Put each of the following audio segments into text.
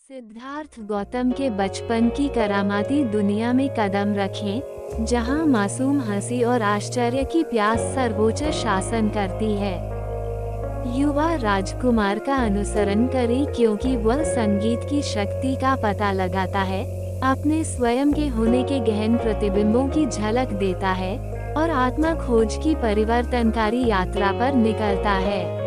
सिद्धार्थ गौतम के बचपन की करामाती दुनिया में कदम रखें, जहां मासूम हंसी और आश्चर्य की प्यास सर्वोच्च शासन करती है। युवा राजकुमार का अनुसरण करें क्योंकि वह संगीत की शक्ति का पता लगाता है, अपने स्वयं के होने के गहन प्रतिबिंबों की झलक देता है और आत्मा खोज की परिवर्तनकारी यात्रा पर निकलता है।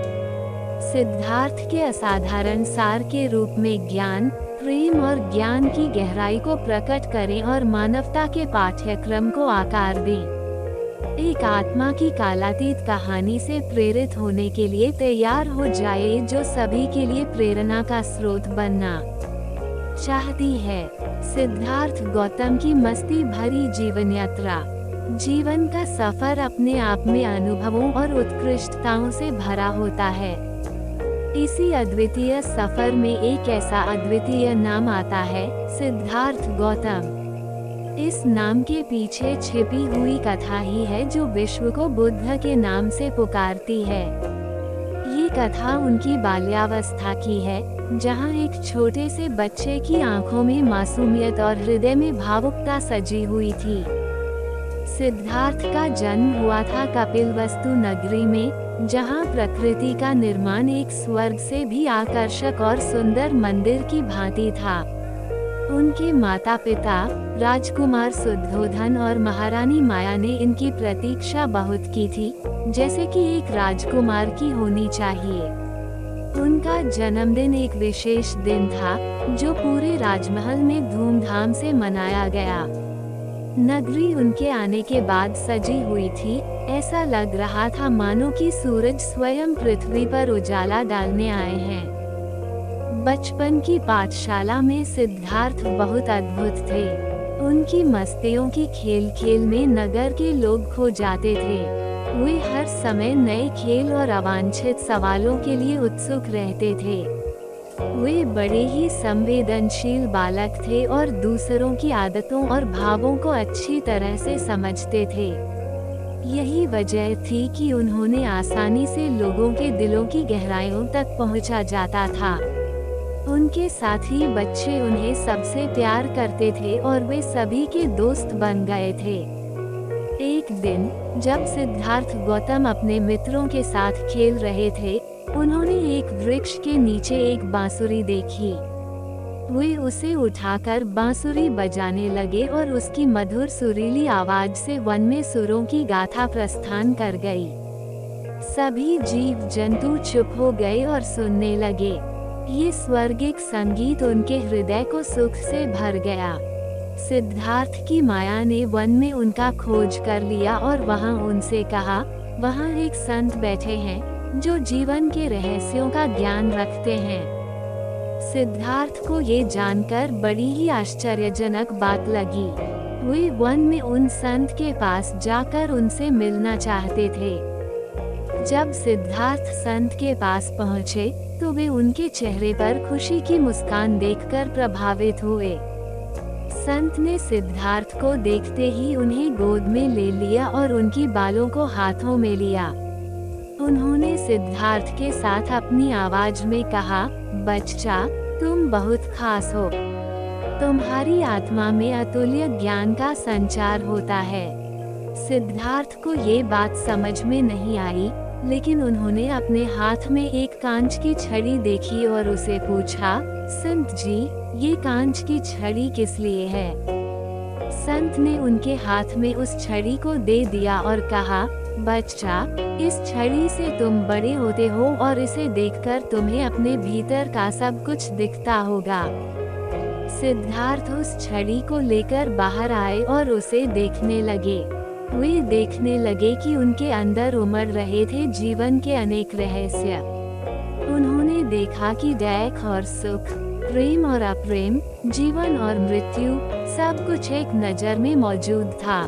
सिद्धार्थ के असाधारण सार के रूप में ज्ञान, प्रेम और ज्ञान की गहराई को प्रकट करें और मानवता के पाठ्यक्रम को आकार दें। एक आत्मा की कालातीत कहानी से प्रेरित होने के लिए तैयार हो जाए जो सभी के लिए प्रेरणा का स्रोत बनना चाहती है। सिद्धार्थ गौतम की मस्ती भरी जीवन यात्रा। जीवन का सफर अपने आप में अनुभवों और उत्कृष्टताओं से भरा होता है। इसी अद्वितीय सफर में एक ऐसा अद्वितीय नाम आता है, सिद्धार्थ गौतम। इस नाम के पीछे छिपी हुई कथा ही है जो विश्व को बुद्ध के नाम से पुकारती है। ये कथा उनकी बाल्यावस्था की है, जहां एक छोटे से बच्चे की आंखों में मासूमियत और हृदय में भावुकता सजी हुई थी। सिद्धार्थ का जन्म हुआ था कपिलवस्तु नगरी में, जहां प्रकृति का निर्माण एक स्वर्ग से भी आकर्षक और सुंदर मंदिर की भांति था। उनके माता पिता राजकुमार शुद्धोधन और महारानी माया ने इनकी प्रतीक्षा बहुत की थी, जैसे कि एक राजकुमार की होनी चाहिए। उनका जन्मदिन एक विशेष दिन था, जो पूरे राजमहल में धूमधाम से मनाया गया। नगरी उनके आने के बाद सजी हुई थी, ऐसा लग रहा था मानो कि सूरज स्वयं पृथ्वी पर उजाला डालने आए हैं। बचपन की पाठशाला में सिद्धार्थ बहुत अद्भुत थे। उनकी मस्तियों की खेल खेल में नगर के लोग खो जाते थे। वे हर समय नए खेल और अवांछित सवालों के लिए उत्सुक रहते थे। वे बड़े ही संवेदनशील बालक थे और दूसरों की आदतों और भावों को अच्छी तरह से समझते थे। यही वजह थी कि उन्होंने आसानी से लोगों के दिलों की गहराइयों तक पहुंचा जाता था। उनके साथी बच्चे उन्हें सबसे प्यार करते थे और वे सभी के दोस्त बन गए थे। एक दिन जब सिद्धार्थ गौतम अपने मित्रों के साथ खेल रहे थे, उन्होंने एक वृक्ष के नीचे एक बांसुरी देखी। वे उसे उठाकर बांसुरी बजाने लगे और उसकी मधुर सुरीली आवाज से वन में सुरों की गाथा प्रस्थान कर गई। सभी जीव जंतु चुप हो गए और सुनने लगे। ये स्वर्गिक संगीत उनके हृदय को सुख से भर गया। सिद्धार्थ की माया ने वन में उनका खोज कर लिया और वहां उनसे कहा, वहां एक संत बैठे हैं जो जीवन के रहस्यों का ज्ञान रखते हैं। सिद्धार्थ को ये जानकर बड़ी ही आश्चर्यजनक बात लगी। वे वन में उन संत के पास जाकर उनसे मिलना चाहते थे। जब सिद्धार्थ संत के पास पहुँचे, तो वे उनके चेहरे पर खुशी की मुस्कान देखकर प्रभावित हुए। संत ने सिद्धार्थ को देखते ही उन्हें गोद में ले लिया और उनकी बालों को हाथों में लिया। उन्होंने सिद्धार्थ के साथ अपनी आवाज में कहा, बच्चा, तुम बहुत खास हो। तुम्हारी आत्मा में अतुल्य ज्ञान का संचार होता है। सिद्धार्थ को ये बात समझ में नहीं आई, लेकिन उन्होंने अपने हाथ में एक कांच की छड़ी देखी और उसे पूछा, संत जी, ये कांच की छड़ी किस लिए है? संत ने उनके हाथ में उस छड़ी को दे दिया और कहा, बच्चा, इस छड़ी से तुम बड़े होते हो और इसे देखकर तुम्हें अपने भीतर का सब कुछ दिखता होगा। सिद्धार्थ उस छड़ी को लेकर बाहर आए और उसे देखने लगे। वे देखने लगे कि उनके अंदर उमड़ रहे थे जीवन के अनेक रहस्य। उन्होंने देखा कि दैख और सुख, प्रेम और अप्रेम, जीवन और मृत्यु, सब कुछ एक नजर में मौजूद था।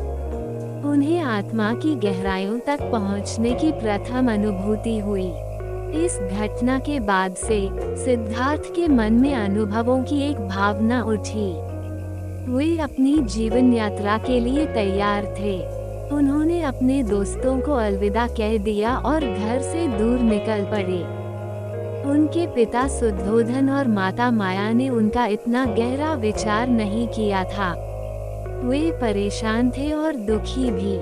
उन्हें आत्मा की गहराइयों तक पहुंचने की प्रथम अनुभूति हुई। इस घटना के बाद से सिद्धार्थ के मन में अनुभवों की एक भावना उठी। वे अपनी जीवन यात्रा के लिए तैयार थे। उन्होंने अपने दोस्तों को अलविदा कह दिया और घर से दूर निकल पड़े। उनके पिता शुद्धोधन और माता माया ने उनका इतना गहरा विचार नहीं किया था। वे परेशान थे और दुखी भी।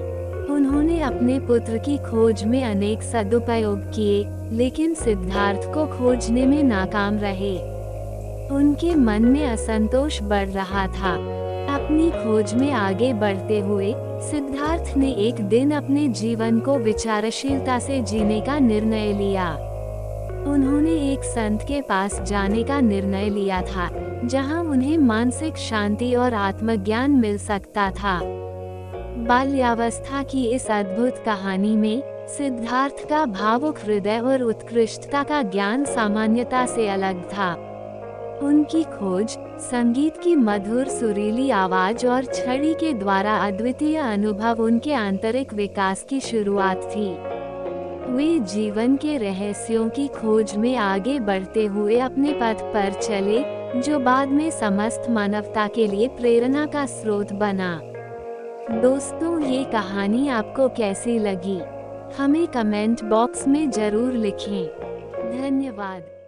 उन्होंने अपने पुत्र की खोज में अनेक सदुपयोग किए, लेकिन सिद्धार्थ को खोजने में नाकाम रहे। उनके मन में असंतोष बढ़ रहा था। अपनी खोज में आगे बढ़ते हुए सिद्धार्थ ने एक दिन अपने जीवन को विचारशीलता से जीने का निर्णय लिया। उन्होंने एक संत के पास जाने का निर्णय लिया था, जहां उन्हें मानसिक शांति और आत्मज्ञान मिल सकता था। बाल्यावस्था की इस अद्भुत कहानी में सिद्धार्थ का भावुक हृदय और उत्कृष्टता का ज्ञान सामान्यता से अलग था। उनकी खोज, संगीत की मधुर सुरीली आवाज और छड़ी के द्वारा अद्वितीय अनुभव उनके आंतरिक विकास की शुरुआत थी। वे जीवन के रहस्यों की खोज में आगे बढ़ते हुए अपने पथ पर चले, जो बाद में समस्त मानवता के लिए प्रेरणा का स्रोत बना। दोस्तों, ये कहानी आपको कैसी लगी? हमें कमेंट बॉक्स में जरूर लिखें। धन्यवाद।